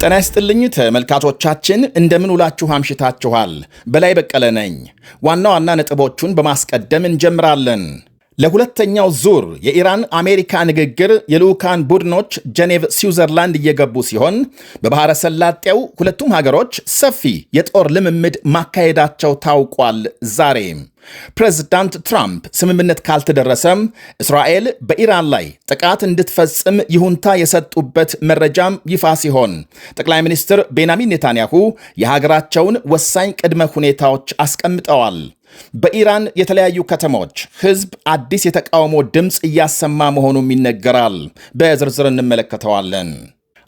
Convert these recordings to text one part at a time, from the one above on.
ጤና ይስጥልኝ ተመልካቾቻችን፣ እንደምን ውላችሁ አምሽታችኋል? በላይ በቀለ ነኝ። ዋና ዋና ነጥቦቹን በማስቀደም እንጀምራለን። ለሁለተኛው ዙር የኢራን አሜሪካ ንግግር የልዑካን ቡድኖች ጄኔቭ ስዊዘርላንድ እየገቡ ሲሆን በባሕረ ሰላጤው ሁለቱም ሀገሮች ሰፊ የጦር ልምምድ ማካሄዳቸው ታውቋል። ዛሬ ፕሬዝዳንት ትራምፕ ስምምነት ካልተደረሰም እስራኤል በኢራን ላይ ጥቃት እንድትፈጽም ይሁንታ የሰጡበት መረጃም ይፋ ሲሆን ጠቅላይ ሚኒስትር ቤንያሚን ኔታንያሁ የሀገራቸውን ወሳኝ ቅድመ ሁኔታዎች አስቀምጠዋል። በኢራን የተለያዩ ከተሞች ሕዝብ አዲስ የተቃውሞ ድምፅ እያሰማ መሆኑም ይነገራል። በዝርዝር እንመለከተዋለን።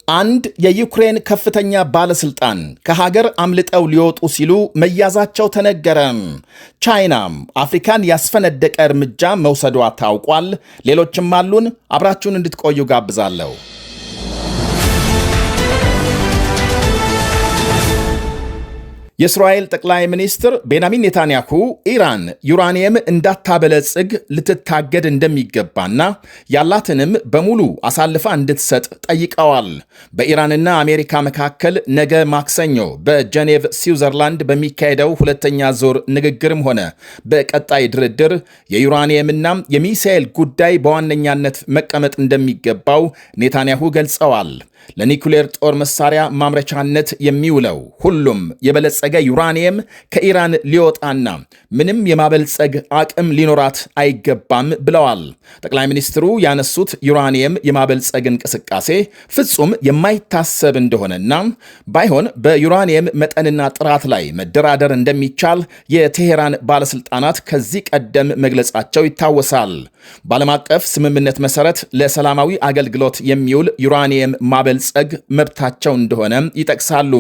አንድ የዩክሬን ከፍተኛ ባለስልጣን ከሀገር አምልጠው ሊወጡ ሲሉ መያዛቸው ተነገረም። ቻይናም አፍሪካን ያስፈነደቀ እርምጃ መውሰዷ ታውቋል። ሌሎችም አሉን። አብራችሁን እንድትቆዩ ጋብዛለሁ። የእስራኤል ጠቅላይ ሚኒስትር ቤንያሚን ኔታንያሁ ኢራን ዩራኒየም እንዳታበለጽግ ልትታገድ እንደሚገባና ያላትንም በሙሉ አሳልፋ እንድትሰጥ ጠይቀዋል። በኢራንና አሜሪካ መካከል ነገ ማክሰኞ በጄኔቭ ስዊዘርላንድ በሚካሄደው ሁለተኛ ዙር ንግግርም ሆነ በቀጣይ ድርድር የዩራኒየምና የሚሳኤል ጉዳይ በዋነኛነት መቀመጥ እንደሚገባው ኔታንያሁ ገልጸዋል። ለኒኩሌር ጦር መሳሪያ ማምረቻነት የሚውለው ሁሉም የበለጸገ ዩራኒየም ከኢራን ሊወጣና ምንም የማበልጸግ አቅም ሊኖራት አይገባም ብለዋል። ጠቅላይ ሚኒስትሩ ያነሱት ዩራኒየም የማበልጸግ እንቅስቃሴ ፍጹም የማይታሰብ እንደሆነና ባይሆን በዩራኒየም መጠንና ጥራት ላይ መደራደር እንደሚቻል የቴሄራን ባለስልጣናት ከዚህ ቀደም መግለጻቸው ይታወሳል። በዓለም አቀፍ ስምምነት መሰረት ለሰላማዊ አገልግሎት የሚውል ዩራኒየም ማበልጸግ መብታቸው እንደሆነ ይጠቅሳሉ።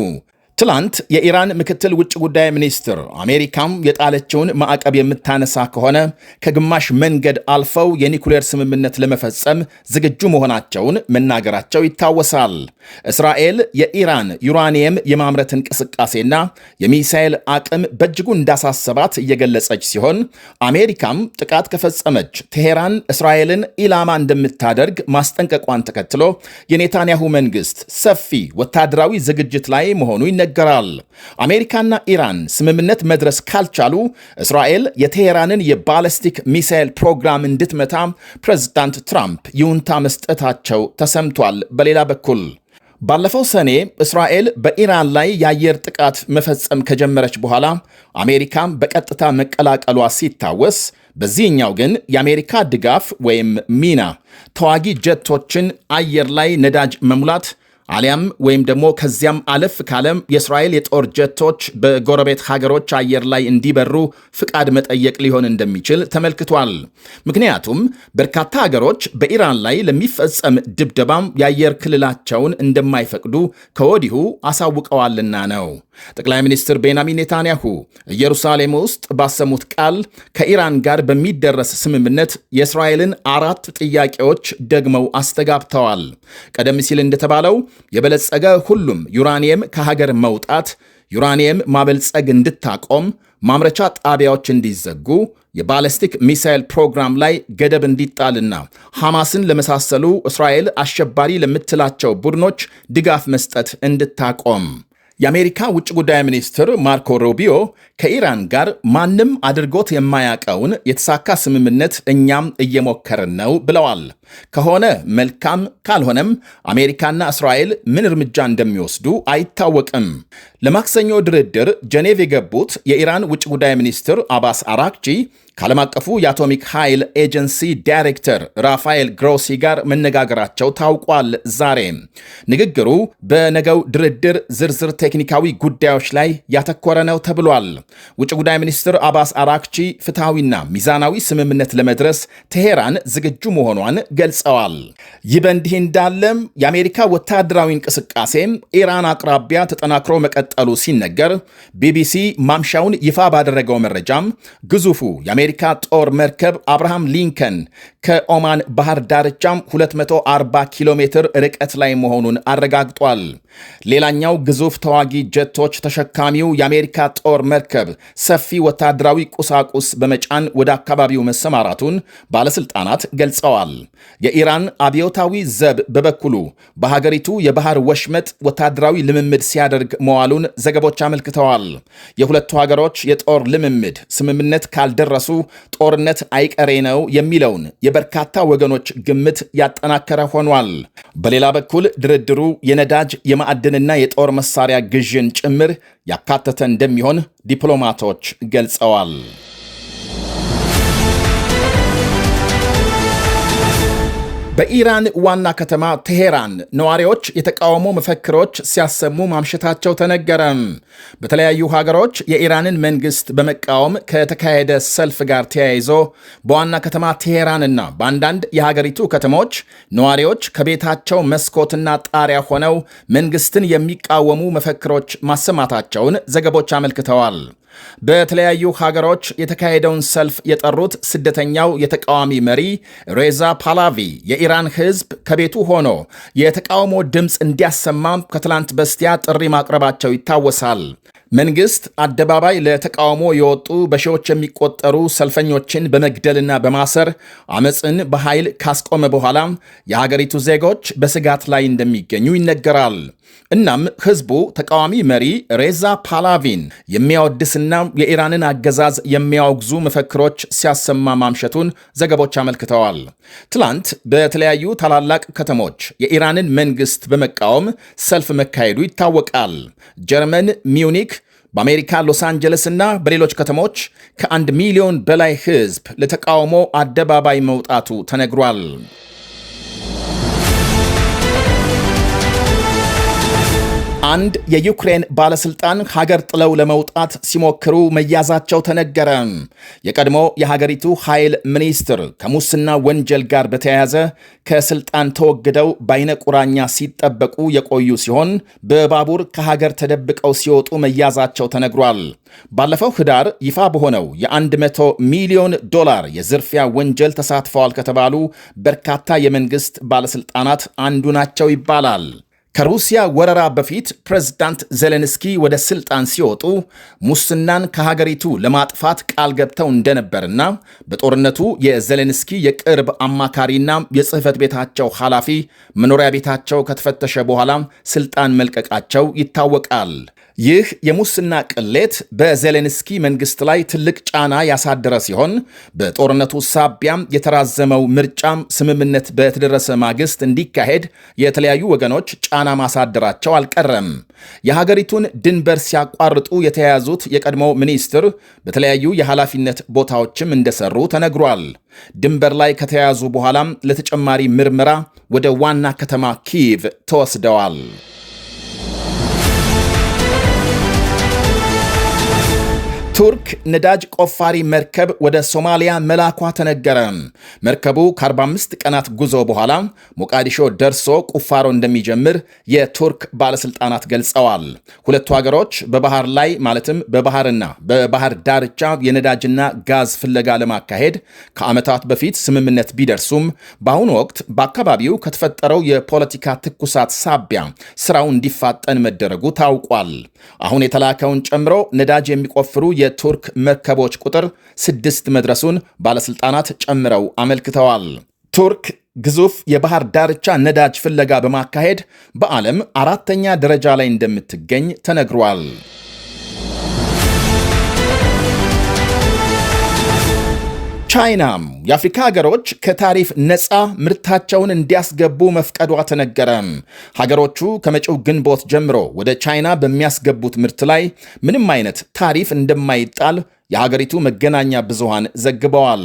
ትላንት የኢራን ምክትል ውጭ ጉዳይ ሚኒስትር አሜሪካም የጣለችውን ማዕቀብ የምታነሳ ከሆነ ከግማሽ መንገድ አልፈው የኒኩሌር ስምምነት ለመፈጸም ዝግጁ መሆናቸውን መናገራቸው ይታወሳል። እስራኤል የኢራን ዩራኒየም የማምረት እንቅስቃሴና የሚሳኤል አቅም በእጅጉ እንዳሳሰባት እየገለጸች ሲሆን አሜሪካም ጥቃት ከፈጸመች ቴሄራን እስራኤልን ኢላማ እንደምታደርግ ማስጠንቀቋን ተከትሎ የኔታንያሁ መንግስት ሰፊ ወታደራዊ ዝግጅት ላይ መሆኑ ይነገራል። አሜሪካና ኢራን ስምምነት መድረስ ካልቻሉ እስራኤል የቴሄራንን የባለስቲክ ሚሳኤል ፕሮግራም እንድትመታ ፕሬዝዳንት ትራምፕ ይሁንታ መስጠታቸው ተሰምቷል። በሌላ በኩል ባለፈው ሰኔ እስራኤል በኢራን ላይ የአየር ጥቃት መፈጸም ከጀመረች በኋላ አሜሪካም በቀጥታ መቀላቀሏ ሲታወስ፣ በዚህኛው ግን የአሜሪካ ድጋፍ ወይም ሚና ተዋጊ ጀቶችን አየር ላይ ነዳጅ መሙላት አሊያም ወይም ደግሞ ከዚያም አለፍ ካለም የእስራኤል የጦር ጀቶች በጎረቤት ሀገሮች አየር ላይ እንዲበሩ ፍቃድ መጠየቅ ሊሆን እንደሚችል ተመልክቷል። ምክንያቱም በርካታ ሀገሮች በኢራን ላይ ለሚፈጸም ድብደባም የአየር ክልላቸውን እንደማይፈቅዱ ከወዲሁ አሳውቀዋልና ነው። ጠቅላይ ሚኒስትር ቤንያሚን ኔታንያሁ ኢየሩሳሌም ውስጥ ባሰሙት ቃል ከኢራን ጋር በሚደረስ ስምምነት የእስራኤልን 4 ጥያቄዎች ደግመው አስተጋብተዋል። ቀደም ሲል እንደተባለው የበለጸገ ሁሉም ዩራኒየም ከሀገር መውጣት፣ ዩራኒየም ማበልጸግ እንድታቆም፣ ማምረቻ ጣቢያዎች እንዲዘጉ፣ የባለስቲክ ሚሳኤል ፕሮግራም ላይ ገደብ እንዲጣልና ሐማስን ለመሳሰሉ እስራኤል አሸባሪ ለምትላቸው ቡድኖች ድጋፍ መስጠት እንድታቆም። የአሜሪካ ውጭ ጉዳይ ሚኒስትር ማርኮ ሩቢዮ ከኢራን ጋር ማንም አድርጎት የማያውቀውን የተሳካ ስምምነት እኛም እየሞከርን ነው ብለዋል። ከሆነ መልካም፣ ካልሆነም አሜሪካና እስራኤል ምን እርምጃ እንደሚወስዱ አይታወቅም። ለማክሰኞ ድርድር ጄኔቭ የገቡት የኢራን ውጭ ጉዳይ ሚኒስትር አባስ አራክቺ ከዓለም አቀፉ የአቶሚክ ኃይል ኤጀንሲ ዳይሬክተር ራፋኤል ግሮሲ ጋር መነጋገራቸው ታውቋል። ዛሬ ንግግሩ በነገው ድርድር ዝርዝር ቴክኒካዊ ጉዳዮች ላይ ያተኮረ ነው ተብሏል። ውጭ ጉዳይ ሚኒስትር አባስ አራክቺ ፍትሐዊና ሚዛናዊ ስምምነት ለመድረስ ቴሄራን ዝግጁ መሆኗን ገልጸዋል። ይህ በእንዲህ እንዳለም የአሜሪካ ወታደራዊ እንቅስቃሴ ኢራን አቅራቢያ ተጠናክሮ መቀጠል መቀጠሉ ሲነገር ቢቢሲ ማምሻውን ይፋ ባደረገው መረጃም ግዙፉ የአሜሪካ ጦር መርከብ አብርሃም ሊንከን ከኦማን ባህር ዳርቻም 240 ኪሎ ሜትር ርቀት ላይ መሆኑን አረጋግጧል። ሌላኛው ግዙፍ ተዋጊ ጀቶች ተሸካሚው የአሜሪካ ጦር መርከብ ሰፊ ወታደራዊ ቁሳቁስ በመጫን ወደ አካባቢው መሰማራቱን ባለስልጣናት ገልጸዋል። የኢራን አብዮታዊ ዘብ በበኩሉ በሀገሪቱ የባህር ወሽመጥ ወታደራዊ ልምምድ ሲያደርግ መዋሉን ዘገቦች አመልክተዋል። የሁለቱ ሀገሮች የጦር ልምምድ ስምምነት ካልደረሱ ጦርነት አይቀሬ ነው የሚለውን የበርካታ ወገኖች ግምት ያጠናከረ ሆኗል። በሌላ በኩል ድርድሩ የነዳጅ የማዕድንና የጦር መሳሪያ ግዥን ጭምር ያካተተ እንደሚሆን ዲፕሎማቶች ገልጸዋል። በኢራን ዋና ከተማ ቴሄራን ነዋሪዎች የተቃውሞ መፈክሮች ሲያሰሙ ማምሸታቸው ተነገረ። በተለያዩ ሀገሮች የኢራንን መንግስት በመቃወም ከተካሄደ ሰልፍ ጋር ተያይዞ በዋና ከተማ ቴሄራንና በአንዳንድ የሀገሪቱ ከተሞች ነዋሪዎች ከቤታቸው መስኮትና ጣሪያ ሆነው መንግስትን የሚቃወሙ መፈክሮች ማሰማታቸውን ዘገቦች አመልክተዋል። በተለያዩ ሀገሮች የተካሄደውን ሰልፍ የጠሩት ስደተኛው የተቃዋሚ መሪ ሬዛ ፓላቪ የኢራን ሕዝብ ከቤቱ ሆኖ የተቃውሞ ድምፅ እንዲያሰማ ከትላንት በስቲያ ጥሪ ማቅረባቸው ይታወሳል። መንግስት አደባባይ ለተቃውሞ የወጡ በሺዎች የሚቆጠሩ ሰልፈኞችን በመግደልና በማሰር አመፅን በኃይል ካስቆመ በኋላ የሀገሪቱ ዜጎች በስጋት ላይ እንደሚገኙ ይነገራል። እናም ህዝቡ ተቃዋሚ መሪ ሬዛ ፓላቪን የሚያወድስና የኢራንን አገዛዝ የሚያወግዙ መፈክሮች ሲያሰማ ማምሸቱን ዘገቦች አመልክተዋል። ትላንት በተለያዩ ታላላቅ ከተሞች የኢራንን መንግስት በመቃወም ሰልፍ መካሄዱ ይታወቃል። ጀርመን ሚዩኒክ፣ በአሜሪካ ሎስ አንጀለስ እና በሌሎች ከተሞች ከ1 ሚሊዮን በላይ ህዝብ ለተቃውሞ አደባባይ መውጣቱ ተነግሯል። አንድ የዩክሬን ባለስልጣን ሀገር ጥለው ለመውጣት ሲሞክሩ መያዛቸው ተነገረ። የቀድሞ የሀገሪቱ ኃይል ሚኒስትር ከሙስና ወንጀል ጋር በተያያዘ ከስልጣን ተወግደው በአይነ ቁራኛ ሲጠበቁ የቆዩ ሲሆን በባቡር ከሀገር ተደብቀው ሲወጡ መያዛቸው ተነግሯል። ባለፈው ህዳር ይፋ በሆነው የ100 ሚሊዮን ዶላር የዝርፊያ ወንጀል ተሳትፈዋል ከተባሉ በርካታ የመንግስት ባለስልጣናት አንዱ ናቸው ይባላል። ከሩሲያ ወረራ በፊት ፕሬዝዳንት ዜሌንስኪ ወደ ስልጣን ሲወጡ ሙስናን ከሀገሪቱ ለማጥፋት ቃል ገብተው እንደነበርና በጦርነቱ የዜሌንስኪ የቅርብ አማካሪና የጽህፈት ቤታቸው ኃላፊ መኖሪያ ቤታቸው ከተፈተሸ በኋላ ስልጣን መልቀቃቸው ይታወቃል። ይህ የሙስና ቅሌት በዜሌንስኪ መንግስት ላይ ትልቅ ጫና ያሳደረ ሲሆን በጦርነቱ ሳቢያም የተራዘመው ምርጫም ስምምነት በተደረሰ ማግስት እንዲካሄድ የተለያዩ ወገኖች ጫና ማሳደራቸው አልቀረም። የሀገሪቱን ድንበር ሲያቋርጡ የተያያዙት የቀድሞው ሚኒስትር በተለያዩ የኃላፊነት ቦታዎችም እንደሰሩ ተነግሯል። ድንበር ላይ ከተያያዙ በኋላም ለተጨማሪ ምርመራ ወደ ዋና ከተማ ኪየቭ ተወስደዋል። ቱርክ ነዳጅ ቆፋሪ መርከብ ወደ ሶማሊያ መላኳ ተነገረ። መርከቡ ከ45 ቀናት ጉዞ በኋላ ሞቃዲሾ ደርሶ ቁፋሮ እንደሚጀምር የቱርክ ባለስልጣናት ገልጸዋል። ሁለቱ ሀገሮች በባህር ላይ ማለትም በባህርና በባህር ዳርቻ የነዳጅና ጋዝ ፍለጋ ለማካሄድ ከዓመታት በፊት ስምምነት ቢደርሱም በአሁኑ ወቅት በአካባቢው ከተፈጠረው የፖለቲካ ትኩሳት ሳቢያ ስራው እንዲፋጠን መደረጉ ታውቋል። አሁን የተላከውን ጨምሮ ነዳጅ የሚቆፍሩ የቱርክ መርከቦች ቁጥር 6 መድረሱን ባለስልጣናት ጨምረው አመልክተዋል። ቱርክ ግዙፍ የባህር ዳርቻ ነዳጅ ፍለጋ በማካሄድ በዓለም 4ኛ ደረጃ ላይ እንደምትገኝ ተነግሯል። ቻይናም የአፍሪካ ሀገሮች ከታሪፍ ነፃ ምርታቸውን እንዲያስገቡ መፍቀዷ ተነገረ። ሀገሮቹ ከመጪው ግንቦት ጀምሮ ወደ ቻይና በሚያስገቡት ምርት ላይ ምንም አይነት ታሪፍ እንደማይጣል የሀገሪቱ መገናኛ ብዙሃን ዘግበዋል።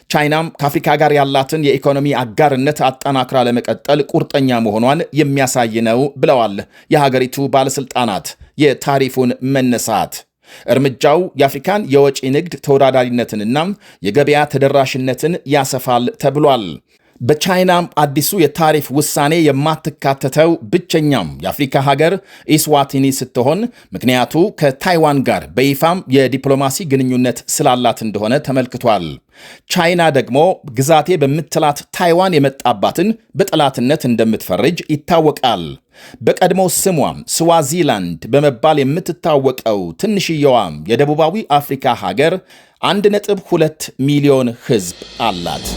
ቻይናም ከአፍሪካ ጋር ያላትን የኢኮኖሚ አጋርነት አጠናክራ ለመቀጠል ቁርጠኛ መሆኗን የሚያሳይ ነው ብለዋል የሀገሪቱ ባለስልጣናት። የታሪፉን መነሳት እርምጃው የአፍሪካን የወጪ ንግድ ተወዳዳሪነትንና የገበያ ተደራሽነትን ያሰፋል ተብሏል። በቻይናም አዲሱ የታሪፍ ውሳኔ የማትካተተው ብቸኛም የአፍሪካ ሀገር ኢስዋቲኒ ስትሆን ምክንያቱ ከታይዋን ጋር በይፋም የዲፕሎማሲ ግንኙነት ስላላት እንደሆነ ተመልክቷል። ቻይና ደግሞ ግዛቴ በምትላት ታይዋን የመጣባትን በጠላትነት እንደምትፈርጅ ይታወቃል። በቀድሞ ስሟም ስዋዚላንድ በመባል የምትታወቀው ትንሽየዋም የደቡባዊ አፍሪካ ሀገር 1.2 ሚሊዮን ሕዝብ አላት።